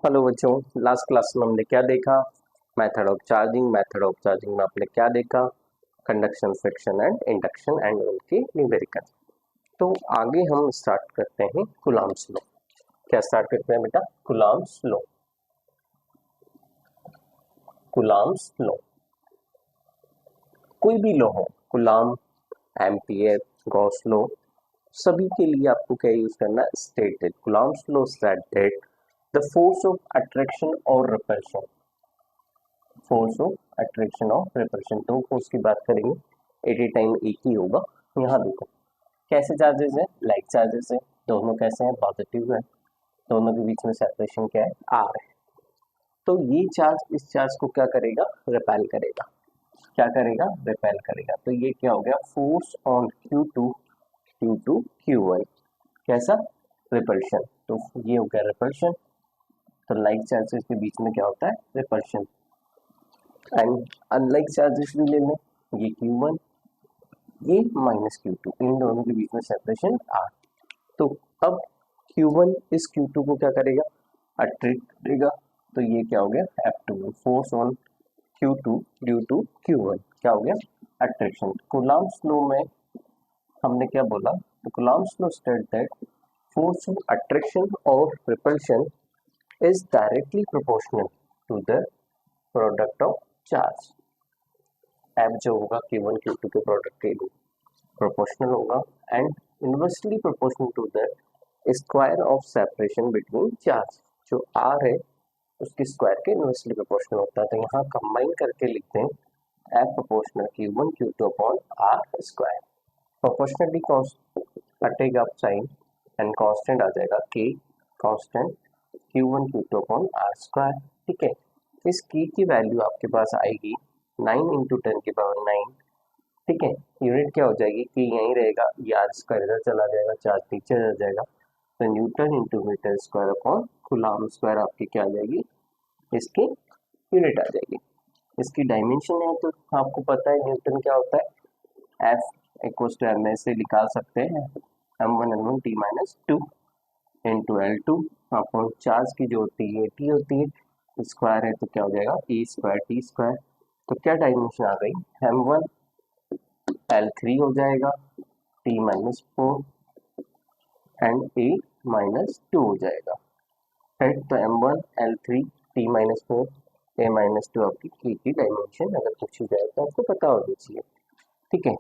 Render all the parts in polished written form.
Hello बच्चों, last class में हमने क्या देखा? Method of charging. Method of charging में आपने क्या देखा? Conduction, friction and induction and उनके न्यूमेरिकल। तो आगे हम स्टार्ट करते हैं कूलम्ब्स लॉ। क्या स्टार्ट करते हैं बेटा? Coulomb's law. कूलम्ब्स लॉ, कोई भी लॉ हो, कूलम्ब, एम्पियर, गॉस लॉ, सभी के लिए आपको क्या यूज करना है? Stated Coulomb's law state that the force of attraction और रिपल्शन, फोर्स ऑफ अट्रैक्शन और रिपल्शन, दो फोर्स की बात करेंगे, एट ए टाइम एक ही होगा। यहाँ देखो कैसे चार्जेस है, लाइक चार्जेस है, दोनों कैसे हैं? पॉजिटिव है, दोनों के बीच में सेपरेशन क्या है? आर है। तो ये चार्ज इस चार्ज को क्या करेगा? रिपेल करेगा। क्या करेगा? रिपेल करेगा। तो ये क्या हो गया? फोर्स ऑन Q2 Q1, कैसा? रिपल्शन। तो ये हो गया रिपल्शन। तो लाइक चार्जेस के बीच में क्या होता है? रिपल्शन। एंड अनलाइक चार्जेस भी ले लें, ये Q1, ये -Q2, इन दोनों के बीच में सेपरेशन R। तो अब Q1 इस Q2 को क्या करेगा? अट्रैक्ट करेगा। तो ये क्या हो गया? F2, force on Q2 due to Q1, क्या हो गया? अट्रैक्शन। कूलम्ब्स लॉ में हमने क्या बोला? तो Coulomb's law state that force of attraction और repulsion is directly proportional to the product of charge. F जो होगा Q1 Q2 के प्रोडक्ट के प्रोपोर्शनल होगा and inversely proportional to the square of separation between charge. जो R है उसकी square के इनवर्सली प्रोपोर्शनल होता है। तो यहाँ कंबाइन करके लिखते हैं F proportional Q1 Q2 upon R square. Proportionally कटेगा साइन एंड कांस्टेंट आ जाएगा K, constant Q1 Q2 upon R square. ठीक है, इस K की वैल्यू आपके पास आएगी 9 इंटू 10⁹। ठीक है, यूनिट क्या हो जाएगी कि यहीं रहेगा, ये आर स्क्वायर इधर चला जाएगा, चार्ज नीचे रह जाएगा। तो newton into metre square upon coulomb square आपकी क्या आ जाएगी? इसकी यूनिट आ जाएगी। इसकी डायमेंशन है तो आपको पता है न्यूटन क्या होता है? एफ इक्वल्स टू एम से निकाल सकते हैं, m1 t minus 2 into L2 upon charge की जो होती है टी होती है, स्क्वायर है तो क्या हो जाएगा? ए स्क्वायर टी स्क्वायर। तो क्या डायमेंशन आ गई? m1 L3 हो जाएगा, t minus 4 and a minus 2 हो जाएगा। राइट, तो m1 L3 t minus 4 a minus 2 आपकी k की डायमेंशन अगर पूछी जाए तो आपको पता होना चाहिए। ठीक है,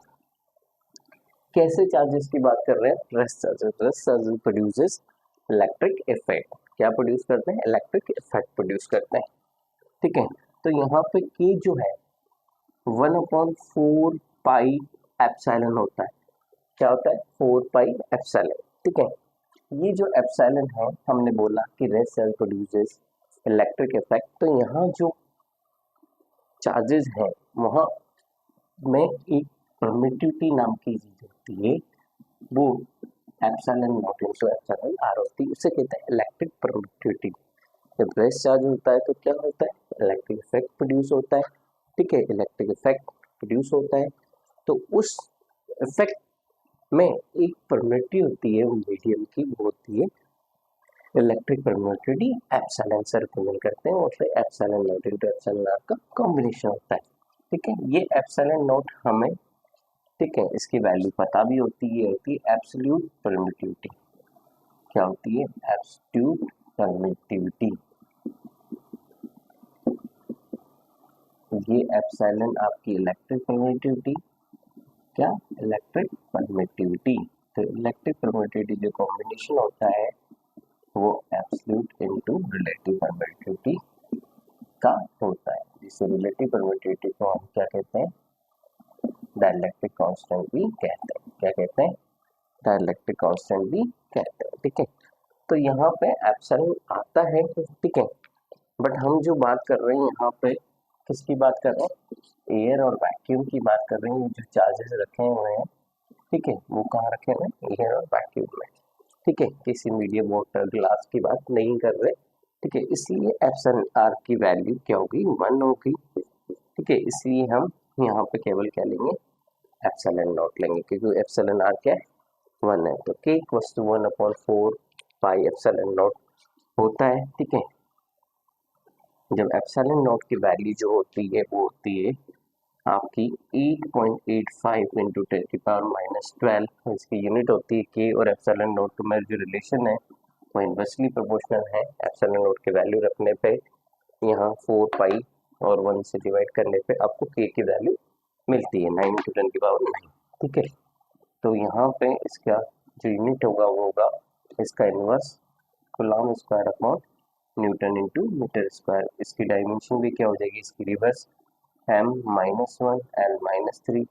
कैसे चार्जेस की बात कर रहे हैं? Rest charges. Rest charges produces electric effect. क्या प्रोड्यूस करते हैं? इलेक्ट्रिक इफेक्ट प्रोड्यूस करते हैं। ठीक है, तो यहाँ पे k जो है 1/4 पाई एप्सिलॉन होता है। क्या होता है? 4 पाई एप्सिलॉन। ठीक है, ये जो एप्सिलॉन है हमने बोला कि rest charge produces electric effect. तो यहाँ जो चार्जेस हैं वहाँ में एक परमिटिविटी नाम की चीज होती है, वो epsilon not into epsilon r होती है, उसे कहते हैं इलेक्ट्रिक परमिटिविटी। जब रेस्ट चार्ज होता है तो क्या होता है? इलेक्ट्रिक इफेक्ट प्रोड्यूस होता है। ठीक है, इलेक्ट्रिक इफेक्ट प्रोड्यूस होता है तो उस इफेक्ट में एक परमिटिविटी होती है मीडियम की, वो होती है इलेक्ट्रिक परमिटिविटी। एप्सिलॉन से रिप्रेजेंट करते हैं और फिर epsilon not into epsilon r का कॉम्बिनेशन होता है। ठीक है, ये एप्सिलॉन नॉट हमें, ठीक है, इसकी वैल्यू पता भी होती है, होती है एब्सोल्यूट परमिटिविटी। क्या होती है? Absolute permittivity. ये एप्सिलॉन आपकी इलेक्ट्रिक परमिटिविटी, क्या? Electric permittivity. तो इलेक्ट्रिक परमिटिविटी जो कॉम्बिनेशन होता है वो एब्सोल्यूट इनटू रिलेटिव परमिटिविटी का होता है, जिसे रिलेटिव परमिटिविटी को हम क्या कहते हैं? डाइलेक्ट्रिक कांस्टेंट भी कहते हैं। क्या कहते हैं? डाइलेक्ट्रिक कांस्टेंट भी कहते हैं। ठीक है, तो यहाँ पे एप्सिलॉन आता है। ठीक है, बट हम जो बात कर रहे हैं यहाँ पे किसकी बात कर रहे हैं? एयर और वैक्यूम की बात कर रहे हैं। जो चार्जेस रखे हुए हैं, ठीक है, वो कहाँ रखे हुए हैं? एयर और वैक्यूम में। ठीक है, किसी मीडियम वाटर ग्लास की बात नहीं कर रहे। ठीक है, इसलिए एप्सिलॉन आर की वैल्यू क्या होगी? 1 होगी। ठीक है, इसलिए हम यहाँ पे केवल क्या लेंगे? एप्सिलॉन नॉट लेंगे, क्योंकि एप्सिलॉन आर क्या है? 1 है। तो k equals to 1/4 pi epsilon not होता है। ठीक है, जब एप्सिलॉन नॉट की वैल्यू जो होती है वो होती है आपकी 8.85 इंटू 10⁻12, इसकी यूनिट होती है के, और एप्सिलॉन नॉट में जो रिलेशन है वो इन्वर्सली प्रोपोर्शनल है। एप्सिलॉन नॉट की वैल्यू रखने पे यहाँ 4 पाई और 1 से डिवाइड करने पे आपको के की वैल्यू मिलती है 9 इंटू 10⁻9। ठीक है, तो यहाँ पे इसका जो यूनिट होगा वो होगा इसका inverse coulomb square upon newton into metre square. इसकी डायमेंशन भी क्या हो जाएगी, इसकी reverse m-1 l-3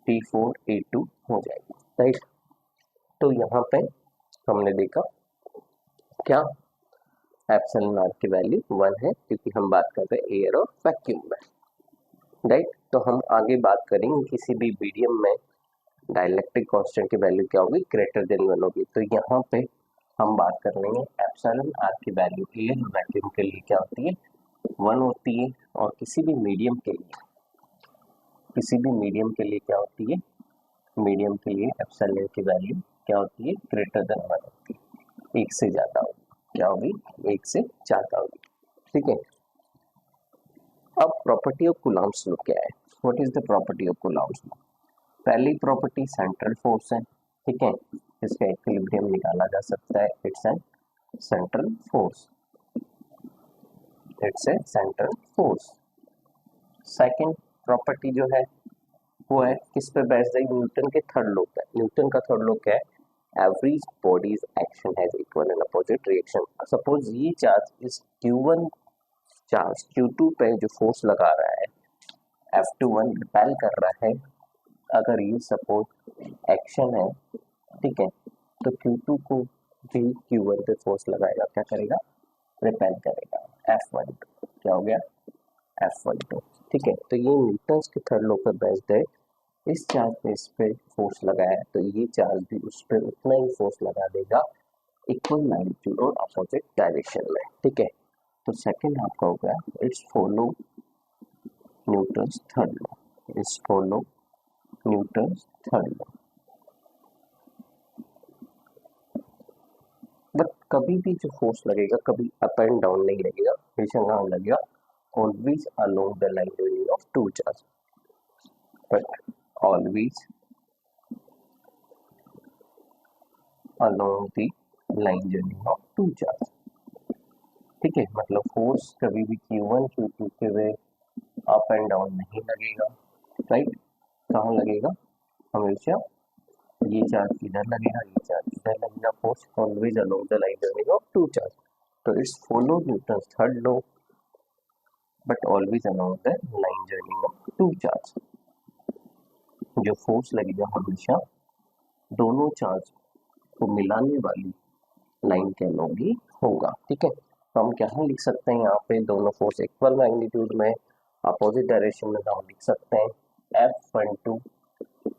t4 a2 हो जाएगी, राइट। तो यहाँ पे हमने देखा क्या एप्सिलॉन नॉट की वैल्यू 1 है, क्योंकि हम बात कर रहे हैं एयर और वैक्यूम में, राइट। तो हम आगे बात करेंगे किसी भी मीडियम में डाइलेक्ट्रिक कांस्टेंट की वैल्यू क्या होगी, ग्रेटर देन 1 होगी। तो यहाँ पे हम बात कर लेंगे एप्सिलॉन आर की वैल्यू एयर और वैक्यूम के लिए क्या होती है, 1 होती है, और किसी भी मीडियम के लिए क्या होती है, मीडियम के लिए एप्सिलॉन की वैल्यू क्या होती है, ग्रेटर देन 1 होती है, एक से ज्यादा होगी, क्या होगी, एक से ज्यादा होगी। ठीक है, अब प्रॉपर्टी ऑफ कूलम्ब्स लॉ क्या है, what is the property of Coulomb's law. पहली प्रॉपर्टी सेंट्रल फोर्स है, ठीक है, इसका इक्विलिब्रियम निकाला जा सकता है, it's an central force, it's a central force. Second property जो है वो है किस पे बेस्ड है, न्यूटन के थर्ड लॉ पे। न्यूटन का थर्ड लॉ क्या है, every bodies action has equal and opposite reaction. Suppose ये चार्ज इस Q1 चार्ज Q2 पे जो फोर्स लगा रहा है, F21 रिपेल कर रहा है, अगर ये सपोज एक्शन है, ठीक है, तो Q2 को भी Q1 पे फोर्स लगाएगा, क्या करेगा, रिपेल करेगा, F12 क्या हो गया, F12। ठीक है, तो ये न्यूटन के थर्ड लॉ पे बेस्ड है। इस चार्ज पे इस पे फोर्स लगाया तो ये चार्ज भी उस पे उतना ही फोर्स लगा देगा, इक्वल मैग्नीट्यूड और अपोजिट डायरेक्शन में। ठीक है, तो सेकंड आपका हो गया it's follow Newton's third law, it's follow Newton's third law. But कभी भी जो फोर्स लगेगा कभी अप एंड डाउन नहीं लगेगा, हमेशा कहाँ लगेगा, always along the line of two charge, but always along the line journey of two charge। ठीक है, मतलब फोर्स कभी भी Q1 Q2 के वे अप एंड डाउन नहीं लगेगा, राइट। कहाँ लगेगा, हमेशा ये चार्ज इधर लगेगा, ये चार्ज इधर लगेगा, force always along the line journey of two charge. तो it's follow Newton's third law, but always along the line journey of two charge. जो फोर्स लगेगा हमेशा दोनों चार्ज को मिलाने वाली लाइन के अलोंग ही होगा। ठीक है, तो हम क्या लिख सकते हैं, यहाँ पे दोनों फोर्स इक्वल मैग्नीट्यूड में अपोजिट डायरेक्शन में हम लिख सकते हैं F12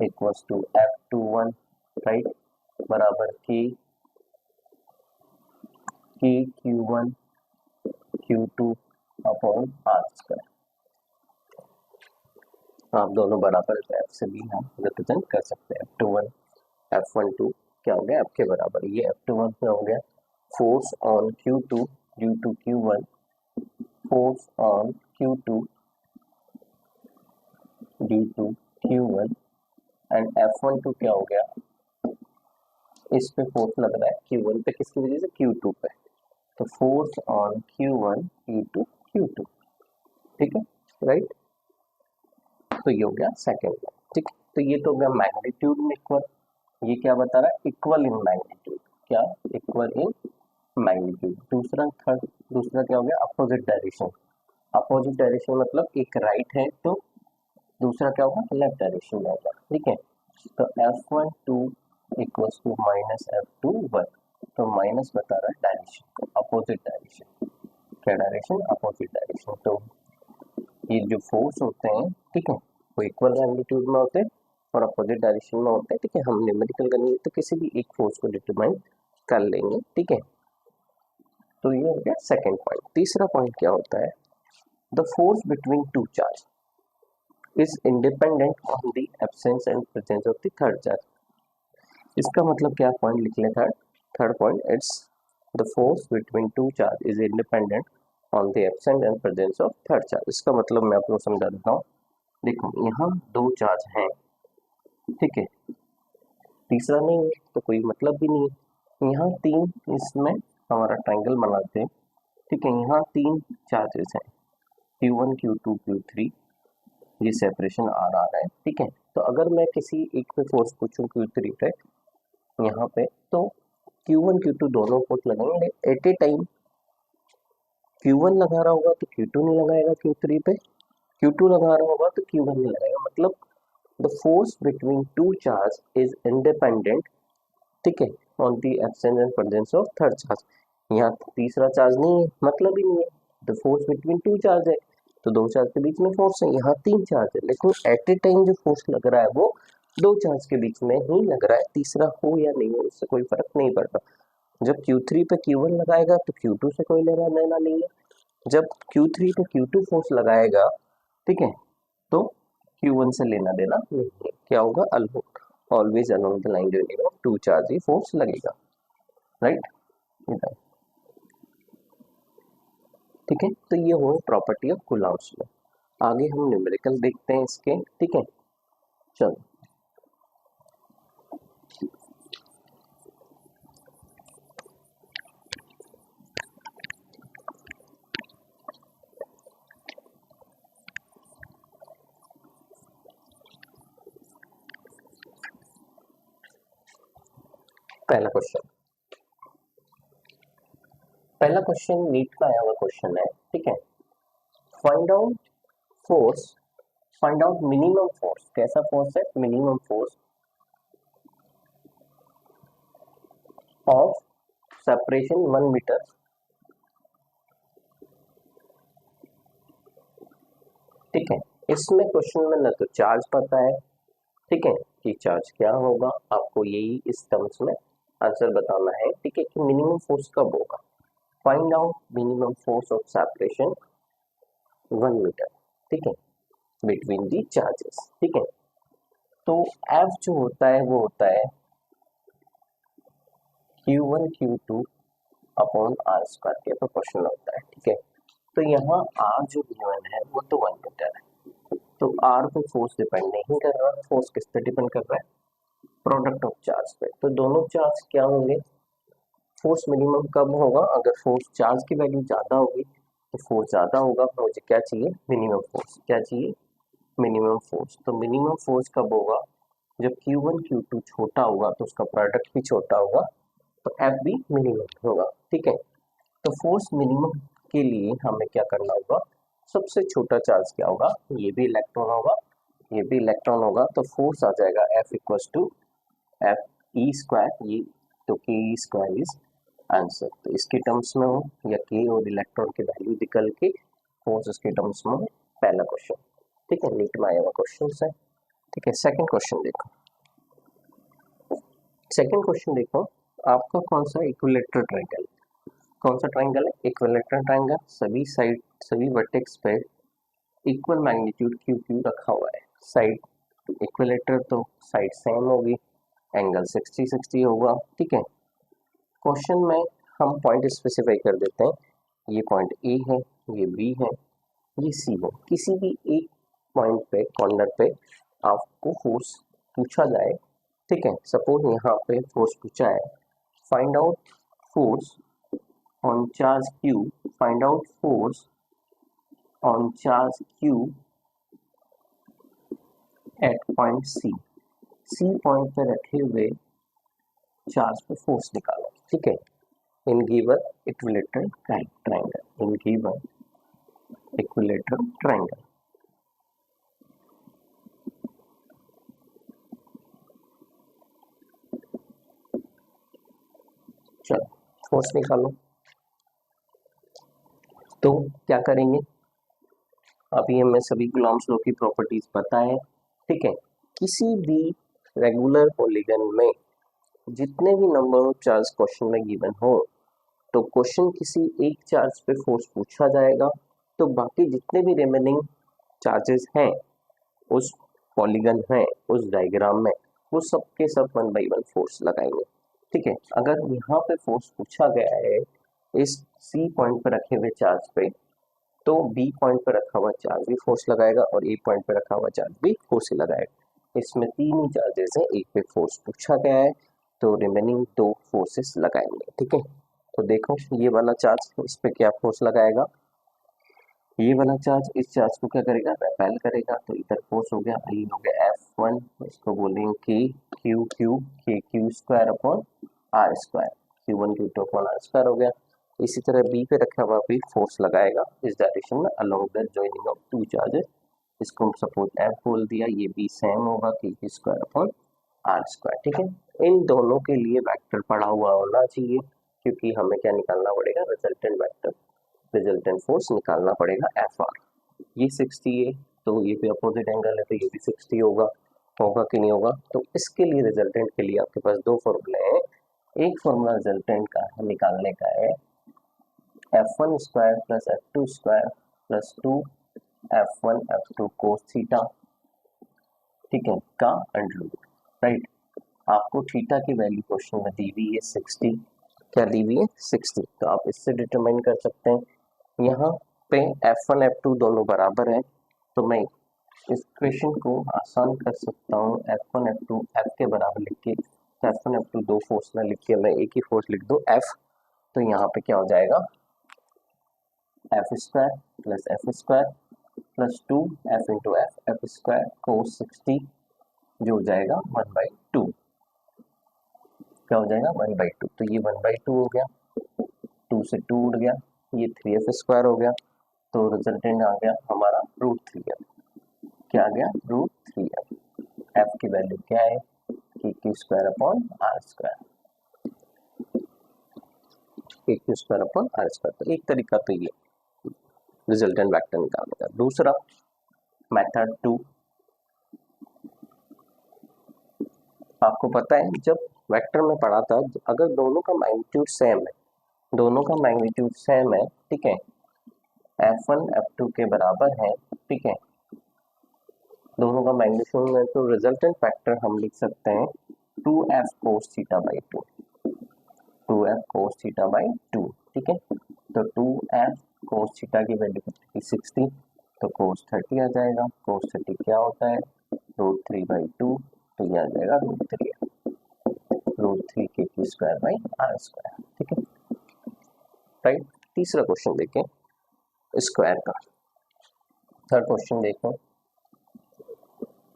equals to F21, right, बराबर के Q1 Q2 upon R square. आप दोनों बराबर F से भी हम रिप्रेजेंट कर सकते हैं, F21 F12 क्या हो गया, F के बराबर, ये F21 क्या हो गया, force on Q2 due to Q1, force on Q2 due to Q1, and F12 क्या हो गया, इस पे फोर्स लग रहा है Q1 पे, किसकी वजह से, Q2 पे, तो force on Q1 due to Q2। ठीक है, राइट, तो ये हो गया सेकेंड। ठीक, तो ये तो हो गया मैग्नीट्यूड में इक्वल, ये क्या बता रहा है, इक्वल इन मैग्नीट्यूड, क्या, इक्वल इन मैग्नीट्यूड। दूसरा क्या हो गया, अपोजिट डायरेक्शन। अपोजिट डायरेक्शन मतलब एक राइट है तो दूसरा क्या होगा, लेफ्ट डायरेक्शन में होगा। ठीक है, तो F12 equals to minus F21, तो माइनस बता रहा है डायरेक्शन, अपोजिट डायरेक्शन, क्या डायरेक्शन, अपोजिट डायरेक्शन। तो ये जो फोर्स होते हैं, ठीक है, वो इक्वल मैग्नीट्यूड में होते हैं और अपोजिट डायरेक्शन में होते हैं। ठीक है, हम न्यूमेरिकल करेंगे तो किसी भी एक फोर्स को डिटरमाइन कर लेंगे। ठीक है, तो ये हो गया सेकेंड पॉइंट। तीसरा पॉइंट क्या होता है, the force between two charge is independent on the absence and presence of the third charge. इसका मतलब क्या, पॉइंट लिख ले, third point, it's the force between two charge is independent on the absence and presence of third charge. इसका मतलब मैं आपको समझा देता हूँ। देखो यहाँ दो चार्ज हैं, ठीक है, तीसरा नहीं है तो कोई मतलब भी नहीं है। यहाँ तीन, इसमें हमारा ट्रायंगल बनाते हैं, ठीक है। यहाँ तीन चार्जेस हैं, Q1 Q2 Q3, ये सेपरेशन आ रहा है, ठीक है। तो अगर मैं किसी एक पे फोर्स पूछूं Q3 पे यहाँ पे, तो Q1 Q2 दोनों फोर्स लगेंगे एट ए टाइम। Q1 लगा रहा होगा तो Q2 नहीं लगाएगा Q3 पे, Q2 लगा रहा होगा तो Q1 नहीं लगाएगा। मतलब the force between two charge is independent, ठीक है, on the absence and presence of third charge. यहाँ तीसरा चार्ज नहीं है, मतलब ही नहीं है। The force between two charge है तो दो चार्ज के बीच में फोर्स है। यहाँ तीन चार्ज है, लेकिन एट ए टाइम जो फोर्स लग रहा है वो दो चार्ज के बीच में ही लग रहा है, तीसरा हो या नहीं हो उससे कोई फर्क नहीं पड़ता। जब Q3 पे Q1 लगाएगा तो Q2 से कोई लेना देना नहीं है। जब Q3 पे Q2 फोर्स लगाएगा, ठीक है, तो Q1 से लेना देना नहीं है। क्या होगा, always along the line joining of two charge ही फोर्स लगेगा, राइट, ठीक है। तो ये हो प्रॉपर्टी ऑफ कूलम्ब्स लॉ। आगे हम न्यूमेरिकल देखते हैं इसके, ठीक है। चलो पहला क्वेश्चन नीट का आया हुआ क्वेश्चन है, ठीक है। Find out force, find out minimum force. कैसा फोर्स है, minimum force of separation 1 metre, ठीक है। इसमें क्वेश्चन में न तो चार्ज पता है, ठीक है, कि चार्ज क्या होगा, आपको यही इस टर्म्स में आंसर बताना है, ठीक है, कि मिनिमम फोर्स कब होगा। Find out minimum force of separation 1 metre, ठीक है, बिटवीन दी चार्जेस, ठीक है। तो F जो होता है वो होता है Q1 Q2 upon R square के प्रोपोर्शनल होता है, ठीक है। तो यहाँ R जो गिवन है वो तो 1 मीटर है, तो R पे फोर्स डिपेंड नहीं कर रहा, फोर्स किस पे डिपेंड कर रहा है, प्रोडक्ट ऑफ चार्ज पे। तो दोनों चार्ज क्या होंगे, फोर्स मिनिमम कब होगा, अगर फोर्स चार्ज की वैल्यू ज्यादा होगी तो फोर्स ज्यादा होगा, मुझे क्या चाहिए, मिनिमम फोर्स। क्या चाहिए, मिनिमम फोर्स। तो मिनिमम फोर्स कब होगा, जब Q1 Q2 छोटा होगा तो उसका प्रोडक्ट भी छोटा होगा, तो F भी मिनिमम होगा, ठीक है। तो फोर्स मिनिमम के लिए हमें क्या करना होगा, सबसे छोटा चार्ज क्या होगा, ये भी इलेक्ट्रॉन होगा, ये भी इलेक्ट्रॉन होगा, तो फोर्स आ जाएगा F equals to F E square, ये तो के ई स्क्वायर इज आंसर। तो इसके टर्म्स में हो या के और इलेक्ट्रॉन की वैल्यू निकल के फोर्स इसके टर्म्स में हो, पहला क्वेश्चन, ठीक है, नीट में आया हुआ क्वेश्चन है, ठीक है। सेकंड क्वेश्चन देखो, सेकंड क्वेश्चन देखो, आपका कौन सा इक्विलेटरल ट्रायंगल, कौन सा ट्रायंगल है, इक्विलेटरल ट्रायंगल, सभी साइड सभी वर्टेक्स पे इक्वल मैग्नीट्यूड क्यू क्यू रखा हुआ है। साइड इक्विलेटरल तो साइड सेम होगी, एंगल 60-60 होगा, ठीक है। क्वेश्चन में हम पॉइंट स्पेसिफाई कर देते हैं, ये पॉइंट ए है, ये बी है, ये सी है। किसी भी एक पॉइंट पे कॉर्नर पे आपको फोर्स पूछा जाए, ठीक है, सपोज यहाँ पे फोर्स पूछा है, find out force on charge Q, find out force on charge Q at point C, C point पे रखे हुए चार्ज पे फोर्स निकालो, ठीक है, in given equilateral triangle, in given equilateral triangle. चलो फोर्स निकालो, तो क्या करेंगे, अभी हमें सभी कूलम्ब्स लॉ की प्रॉपर्टीज पता है, ठीक है। किसी भी रेगुलर पॉलीगन में जितने भी नंबर ऑफ चार्ज क्वेश्चन में गिवन हो, तो क्वेश्चन किसी एक चार्ज पे फोर्स पूछा जाएगा, तो बाकी जितने भी रिमेनिंग चार्जेस हैं उस पॉलीगन है उस डायग्राम में, वो सब के सब 1/1 फोर्स लगाएंगे, ठीक है। अगर यहाँ पे फोर्स पूछा गया है इस सी पॉइंट पर रखे हुए चार्ज पे तो बी पॉइंट पर रखा हुआ चार्ज भी फोर्स लगाएगा और ए पॉइंट पर रखा हुआ चार्ज भी फोर्स लगाएगा। इसमें तीन ही चार्जेस हैं, एक पे फोर्स पूछा गया है तो रिमेनिंग दो फोर्सेस लगाएंगे। ठीक है, तो देखो ये वाला चार्ज इस पे क्या फोर्स लगाएगा, ये वाला चार्ज इस चार्ज को क्या करेगा, रेपेल करेगा। तो इधर फोर्स हो गया, आई हो गया F1, इसको बोलेंगे कि Q Q k Q square upon r square, Q1 Q2 upon r square हो गया। इसी तरह बी पे रखा हुआ भी फोर्स लगाएगा इस डायरेक्शन में along the joining of two charges, इसको हम सपोज F बोल दिया, ये भी सेम होगा k Q square upon r square. ठीक है, इन दोनों के लिए वेक्टर पड़ा हुआ होना चाहिए क्योंकि हमें क्या निकालना पड़ेगा, रिजल्टेंट वेक्टर, रिजल्टेंट फोर्स निकालना पड़ेगा एफ आर। ये 60 है तो ये भी अपोजिट एंगल है तो ये भी 60 होगा, होगा कि नहीं होगा। तो इसके लिए रिजल्टेंट के लिए आपके पास दो फॉर्मूले हैं, एक फॉर्मूला रिजल्टेंट का निकालने का है F1 square plus F2 square plus 2 F1 F2 cos theta, ठीक है, का अंडर रूट, राइट। आपको थीटा की वैल्यू क्वेश्चन में दी हुई है 60, क्या दी हुई है 60, तो आप इससे डिटरमाइन कर सकते हैं। यहाँ पे F1 F2 दोनों बराबर हैं तो मैं इस क्वेश्चन को आसान कर सकता हूँ, F1 F2 F के बराबर लिख के, F1 F2 दो फोर्स ना लिख के मैं एक ही फोर्स लिख दूँ F, तो यहाँ पे क्या हो जाएगा F square plus F square plus 2 F into F square कोस 60 जो हो जाएगा 1/2, क्या हो जाएगा 1/2, तो ये 1/2 हो गया, 2 से 2 उड़ गया, ये 3f स्क्वायर हो गया, तो रिजल्टेंट आ गया हमारा √3f, क्या आ गया √3f। एफ की वैल्यू क्या है कि Q square upon r square, Q square upon r square. तो एक तरीका तो ये रिजल्टेंट वेक्टर निकालने का। दूसरा मेथड 2, आपको पता है जब वेक्टर में पढ़ा था अगर दोनों का मैग्नीट्यूड सेम है, दोनों का मैग्नीट्यूड सेम है, ठीक है, F1 F2 के बराबर है, ठीक है, दोनों का मैग्नीट्यूड में, तो रिजल्टेंट फैक्टर हम लिख सकते हैं 2f cos theta by 2, 2f cos theta by 2, ठीक है। तो 2f cos थीटा की वैल्यू कितनी 60, तो cos 30 आ जाएगा, cos 30 क्या होता है √3/2, तो ये आ जाएगा √3 k Q square by r square, ठीक है, राइट। तीसरा क्वेश्चन देखें स्क्वायर का, थर्ड क्वेश्चन देखो,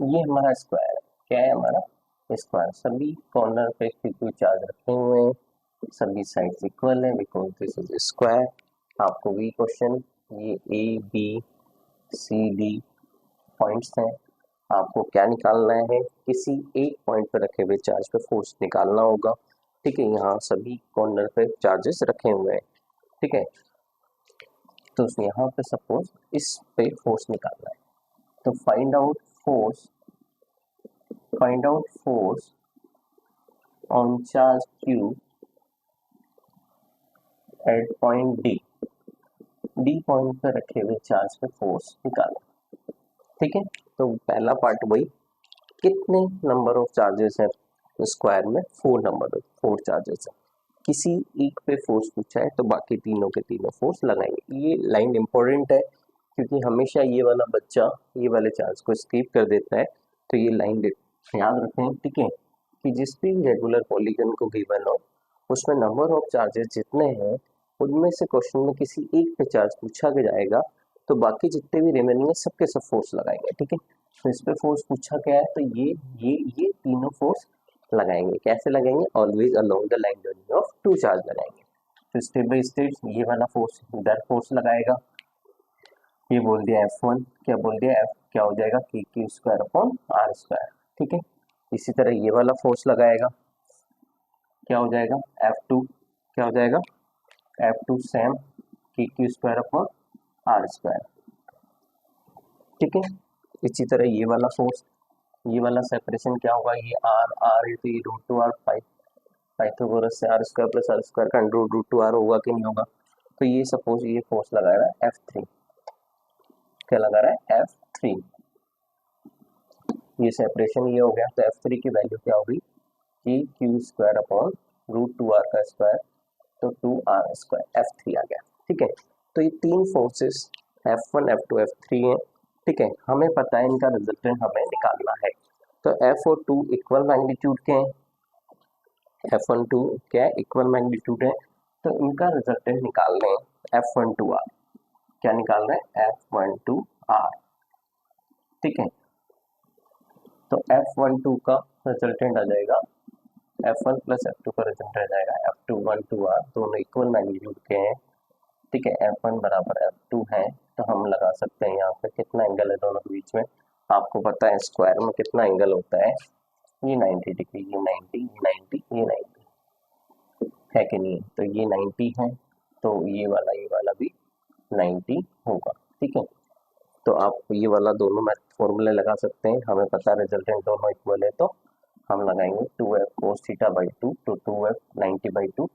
ये हमारा स्क्वायर क्या है, हमारा स्क्वायर, सभी कॉर्नर पे क्यू चार्ज रखे हुए हैं, सभी साइड्स इक्वल है बिकॉज दिस इज स्क्वायर। आपको भी क्वेश्चन, ये A B C D points हैं, आपको क्या निकालना है, किसी एक पॉइंट पर रखे हुए चार्ज पे फोर्स निकालना होगा, ठीक है। यहाँ सभी कॉर्नर पे चार्जेस रखे हुए हैं, ठीक है, तो यहाँ पे सपोज इस पे फोर्स निकालना है, तो find out force on charge Q at point D point पे रखे हुए चार्ज पे फोर्स निकालना, ठीक है। तो पहला पार्ट वही, कितने नंबर ऑफ चार्जेस हैं स्क्वायर में, 4 चार्जेस है, किसी एक पे फोर्स पूछा है तो बाकी तीनों के तीनों फोर्स लगाएंगे। ये लाइन इंपॉर्टेंट है क्योंकि हमेशा ये वाला बच्चा ये वाले चार्ज को स्किप कर देता है, तो ये लाइन याद रखें, ठीक है, कि जिस भी रेगुलर पॉलीगन को गिवन हो उसमें नंबर ऑफ चार्जेस जितने हैं उनमें से क्वेश्चन में किसी एक पे चार्ज पूछा जाएगा तो बाकी जितने भी रिमेनिंग है सबके सब फोर्स लगाएंगे, ठीक है। तो इस पे फोर्स पूछा गया है तो ये तीनों फोर्स लगाएंगे, कैसे लगाएंगे, always along the line joining of two charge लगाएंगे। तो स्टेप बाय स्टेप ये वाला फोर्स इधर फोर्स लगाएगा, ये बोल दिया F1, क्या बोल दिया F, क्या हो जाएगा k Q square upon r square, ठीक है। इसी तरह ये वाला फोर्स लगाएगा, क्या हो जाएगा F2, क्या हो जाएगा F2 same k Q square upon r square, ठीक है। इसी तरह ये वाला फोर्स, ये वाला सेपरेशन क्या होगा, ये आर आर है तो ये √2r, पाइथागोरस से r square plus r square का √2r होगा कि नहीं होगा। तो ये सपोज ये फोर्स लगा रहा है F3, क्या लगा रहा है F3, ये सेपरेशन ये हो गया, तो F3 की वैल्यू क्या होगी कि क्यू स्क्वायर अपॉन √2r का स्क्वायर तो 2r² F3 आ गया। ठीक है, तो ये तीन फोर्सेस F1 F2 F3 हैं। ठीक है, हमें पता है इनका रिजल्टेंट हमें निकालना है। तो F और 2 इक्वल मैग्नीट्यूड के हैं, F1 2 क्या है, इक्वल मैग्नीट्यूड है, तो इनका रिजल्टेंट निकाल रहे हैं F12R। क्या निकाल रहे हैं, F12R। ठीक है, तो F12 का रिजल्टेंट आ जाएगा, F1 प्लस F2 का रिजल्ट आ जाएगा F212R, दोनों इक्वल मैग्नीट्यूड के हैं। ठीक है, F1 बराबर F2 है, तो हम लगा सकते हैं यहाँ पे कितना एंगल है दोनों के बीच में। आपको पता है स्क्वायर में कितना एंगल होता है, ये 90 डिग्री, ये 90, ये 90, ये 90 है कि नहीं, तो ये 90 है, तो ये वाला भी 90 होगा। ठीक है, तो आप ये वाला दोनों मैथ फॉर्मूले लगा सकते हैं, हमें पता रिजल्टेंट दोनों इक्वल है, तो हम लगाएंगे 2f cos θ/2 तो 2f 90/2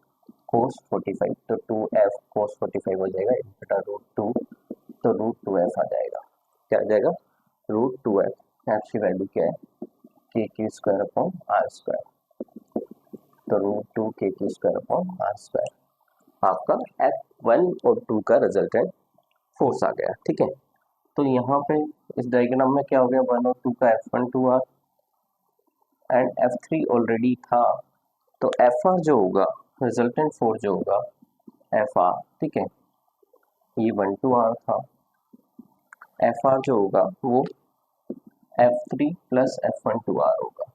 cos 45, तो 2f cos 45 हो जाएगा बटा √2, तो √2f आ जाएगा। क्या आ जाएगा, √2f। f की वैल्यू क्या है, k² तो √2 k² आपका F1 और 2 का रिजल्टेंट फोर्स आ गया। ठीक है, तो यहाँ पे इस डायग्राम में क्या हो गया, 1 और 2 का F12R एंड F3 ऑलरेडी था, तो FR जो होगा, रिजल्टेंट फोर्स जो होगा FR, ठीक है, ये 12R था, FR जो होगा वो F3 प्लस F12R होगा।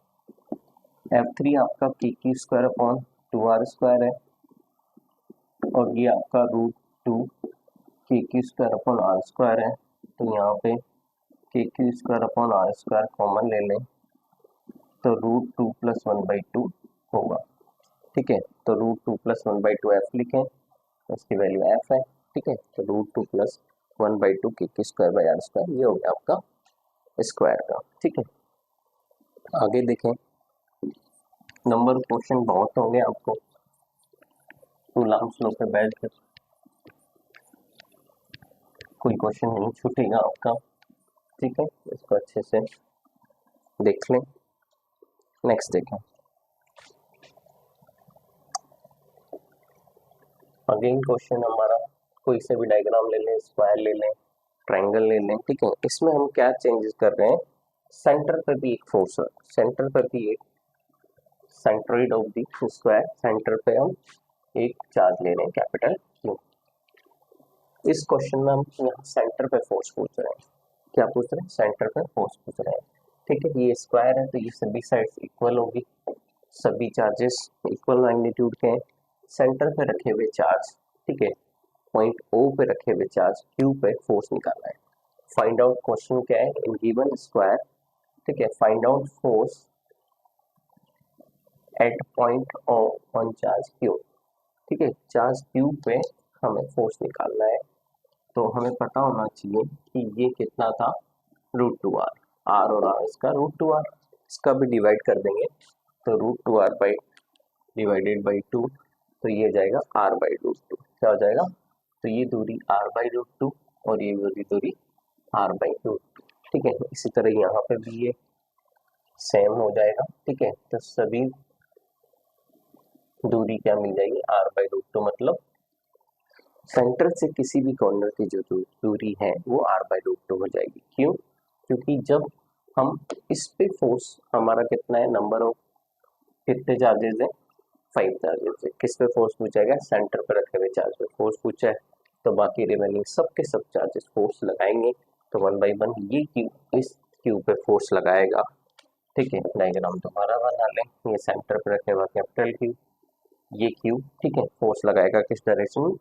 F3 आपका k²/2R² है, और ये आपका √2 k²/R² है, तो यहाँ पे k²/R² कॉमन ले लें, तो √2 + 1/2 होगा। ठीक है, तो √2 + 1/2 f लिखें, उसकी वैल्यू f है। ठीक है, तो √2 + 1/2 k²/R², ये हो गया आपका स्क्वायर का। ठीक है, आगे देखें, नंबर क्वेश्चन बहुत होंगे, आपको कूलम्ब्स लॉ पे बैठ कर कोई क्वेश्चन नहीं छूटेगा आपका। ठीक है, इसको अच्छे से देख लें। नेक्स्ट देखें, अगेन क्वेश्चन हमारा, कोई से भी डायग्राम ले लें, स्क्वायर ले लें, ट्रायंगल ले लें। ठीक है, इसमें हम क्या चेंजेस कर रहे हैं, सेंटर पर भी एक फोर्स है, सेंटर पर भी एक centroid of the square, centre पे हम एक चार्ज ले रहे हैं कैपिटल Q। इस क्वेश्चन में हम यहाँ सेंटर पे फोर्स पूछ रहे हैं। क्या पूछ रहे हैं, सेंटर पे फोर्स पूछ रहे हैं। ठीक है, ये स्क्वायर है, तो ये सभी साइड्स इक्वल होगी, सभी चार्जेस इक्वल मैग्नीट्यूड के हैं। सेंटर पे रखे हुए चार्ज, ठीक है, पॉइंट O पे रखे हुए चार्ज Q पे फोर्स निकालना है। फाइंड आउट, क्वेश्चन क्या है, इन गिवन स्क्वायर, ठीक है, find out force at point O on charge Q। ठीक है, चार्ज Q पे हमें फोर्स निकालना है, तो हमें पता होना चाहिए कि ये कितना था, √2R, R और R इसका √2R, इसका भी डिवाइड कर देंगे, तो √2R बाई डिवाइडेड बाई 2, तो ये जाएगा R/√2। क्या हो जाएगा, तो ये दूरी R/√2 और ये वाली दूरी R/√2। ठीक है, इसी तरह यहाँ पे भी ये सेम हो जाएगा। ठीक है, तो सभी दूरी क्या मिल जाएगी, R/√2, मतलब सेंटर से किसी भी कॉर्नर की जो दूरी है वो R/√2 हो जाएगी। क्यों, क्योंकि जब हम इस पे फोर्स, हमारा कितना है, नंबर ऑफ कितने चार्जेस है, 5 चार्जेस है। किस पे फोर्स पूछेगा, सेंटर पर रखे हुए चार्ज पे फोर्स पूछा है, तो बाकी रिमेनिंग सब के सब चार्जेस फोर्स लगाएंगे, तो 1/1 ये क्यू इस क्यू पे फोर्स लगाएगा। ठीक है, डायग्राम दोबारा बना लें, ये सेंटर पर रखे हुआ कैपिटल क्यू, ये क्यू, ठीक है, फोर्स लगाएगा किस डायरेक्शन में,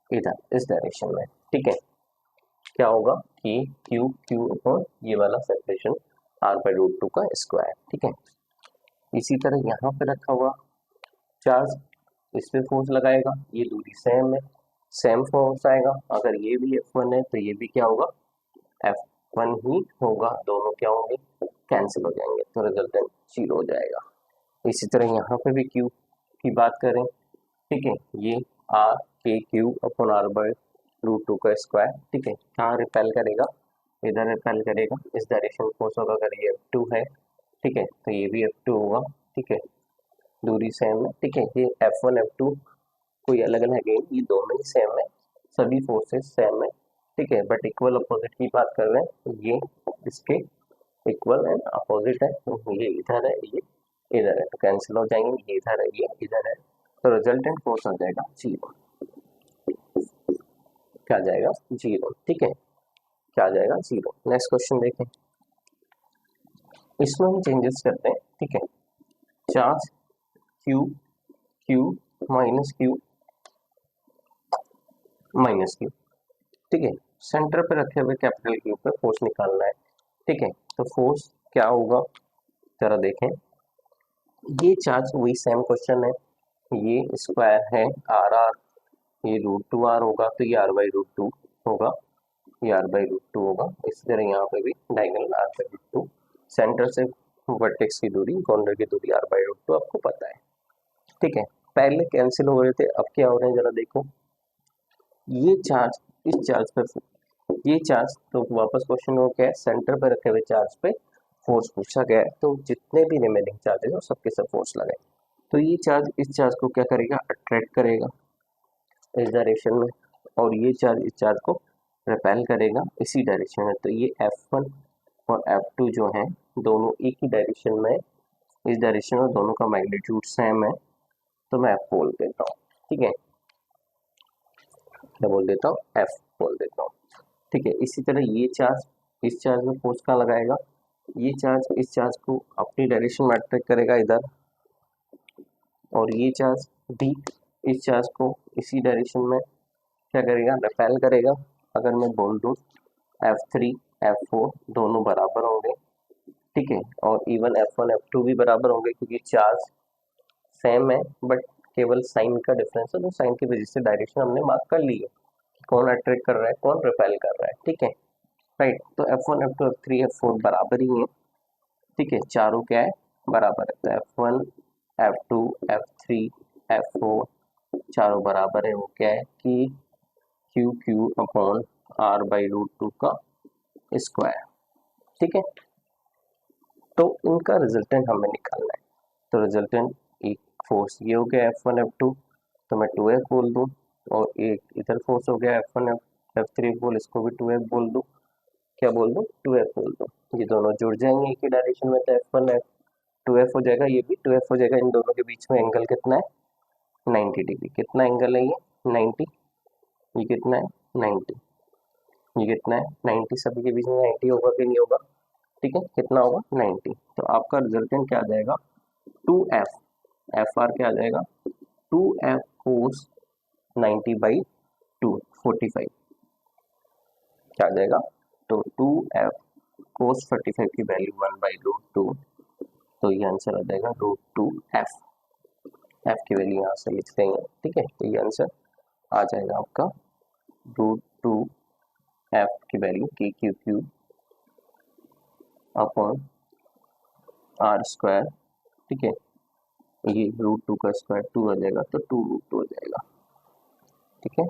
इधर, इस डायरेक्शन में। ठीक है, क्या होगा कि क्यू और ये वाला सेपरेशन R/√2 का स्क्वायर। ठीक है, इसी तरह यहाँ पे रखा हुआ चार्ज, इस पे फोर्स लगाएगा, ये दूरी सेम है, सेम फोर्स आएगा। अगर ये भी F1 है तो ये भी क्या होगा, F1 ही होगा, दोनों क्या होंगे, कैंसिल हो जाएंगे, तो रिजल्टेंट 0 हो जाएगा। इसी तरह यहाँ पे भी Q की बात करें, ठीक है, ये R KQ/R/√2 का स्क्वायर। ठीक है, कहाँ रिपेल करेगा, इधर रिपेल करेगा, इस डायरेक्शन फोर्स होगा, अगर ये F2 है, ठीक है, तो ये भी F2 होगा। ठीक है, दूरी सेम है। ठीक है, ये F1 F2 कोई अलग अलग है, ये दोनों ही सेम है, सभी फोर्सेस सेम है, ठीक है, बट इक्वल अपोजिट की बात कर रहे हैं, तो ये इसके इक्वल एंड अपोजिट है, तो ये इधर है, ये इधर है, तो कैंसिल हो जाएंगे, ये इधर है, ये इधर है, तो रिजल्टेंट फोर्स आ जाएगा 0। क्या आ जाएगा 0, ठीक है, क्या आ जाएगा 0। नेक्स्ट क्वेश्चन देखें, इसमें हम चेंजेस करते हैं, ठीक है, charge Q Q minus Q minus Q, ठीक है, सेंटर पे रखे हुए कैपिटल क्यू पे फोर्स निकालना है, ठीक है, तो फोर्स क्या होगा जरा देखें, ये चार्ज वही सेम क्वेश्चन है, ये स्क्वायर है आर आर, ये √2r होगा, तो ये r/√2 होगा, ये r/√2 होगा, इसी तरह यहाँ पे भी डायगोनल r/√2, सेंटर से वर्टेक्स की दूरी, कॉर्नर की दूरी r/√2 आपको पता है, ठीक है, पहले कैंसिल हो रहे थे, अब क्या हो रहे हैं जरा देखो, ये चार्ज इस चार्ज पे, ये चार्ज, तो वापस क्वेश्चन हो क्या है, सेंटर पे रखे हुए चार्ज पे फोर्स पूछा गया है, तो जितने भी रिमेनिंग चार्जेस है सबके सब फोर्स लगाए, तो ये चार्ज इस चार्ज को क्या करेगा, अट्रैक्ट करेगा इस डायरेक्शन में, और ये चार्ज इस चार्ज को रिपेल करेगा इसी डायरेक्शन में, तो ये F1 और F2 जो है दोनों एक ही डायरेक्शन में, इस डायरेक्शन में दोनों का मैग्नीट्यूड सेम है, तो मैं F बोल देता हूँ, ठीक है, क्या बोल देता हूँ, F बोल देता हूँ, ठीक है, इसी तरह ये चार्ज इस चार्ज में फोर्स कहाँ लगाएगा, ये चार्ज इस चार्ज को अपनी डायरेक्शन में अट्रैक्ट करेगा इधर, और ये चार्ज भी इस चार्ज को इसी डायरेक्शन में क्या करेगा, रिपेल करेगा, अगर मैं बोल दूँ F3 F4 दोनों बराबर होंगे, ठीक है, और इवन F1 F2 भी बराबर होंगे, क्योंकि चार्ज सेम है, बट केवल साइन का डिफरेंस है, तो साइन की वजह से डायरेक्शन हमने मार्क कर ली है, कौन अट्रैक्ट कर रहा है, कौन रिपेल कर रहा है, ठीक है, राइट, तो F1 F2 F3 F4 बराबर ही है, ठीक है, चारों क्या है, बराबर है, तो F1 F2 F3 F4 चारों बराबर है, वो क्या है कि क्यू क्यू अपॉन r/√2 का स्क्वायर, ठीक है, तो इनका रिजल्टेंट हमें निकालना है, तो रिजल्टेंट एक फोर्स ये हो गया F1 F2, तो मैं 2F बोल दूँ, और एक इधर फोर्स हो गया F1 F3 बोल, इसको भी 2F बोल दूँ, क्या बोल दूँ, 2F बोल दूँ, ये दोनों जुड़ जाएंगे एक ही डायरेक्शन में, तो F1 2F हो जाएगा, ये भी 2F हो जाएगा, इन दोनों के बीच में एंगल कितना है 90 डिग्री, कितना एंगल है ये 90, ये कितना है 90, ये कितना है 90, सभी के बीच में 90 होगा कि नहीं होगा, ठीक है, कितना होगा 90, तो आपका रिजल्टेंट क्या आ जाएगा 2F, FR क्या आ जाएगा 2F कोस 90/2 45, क्या आ जाएगा, तो 2F कोस 45 की वैल्यू 1/√2, तो ये आंसर आ जाएगा √2F, F की वैल्यू यहाँ से लिख देंगे, ठीक है, तो ये आंसर आ जाएगा आपका √2F की वैल्यू KQQ अपॉन r², ठीक है, ये √2 का स्क्वायर 2 आ जाएगा, तो 2√2 हो जाएगा, ठीक है।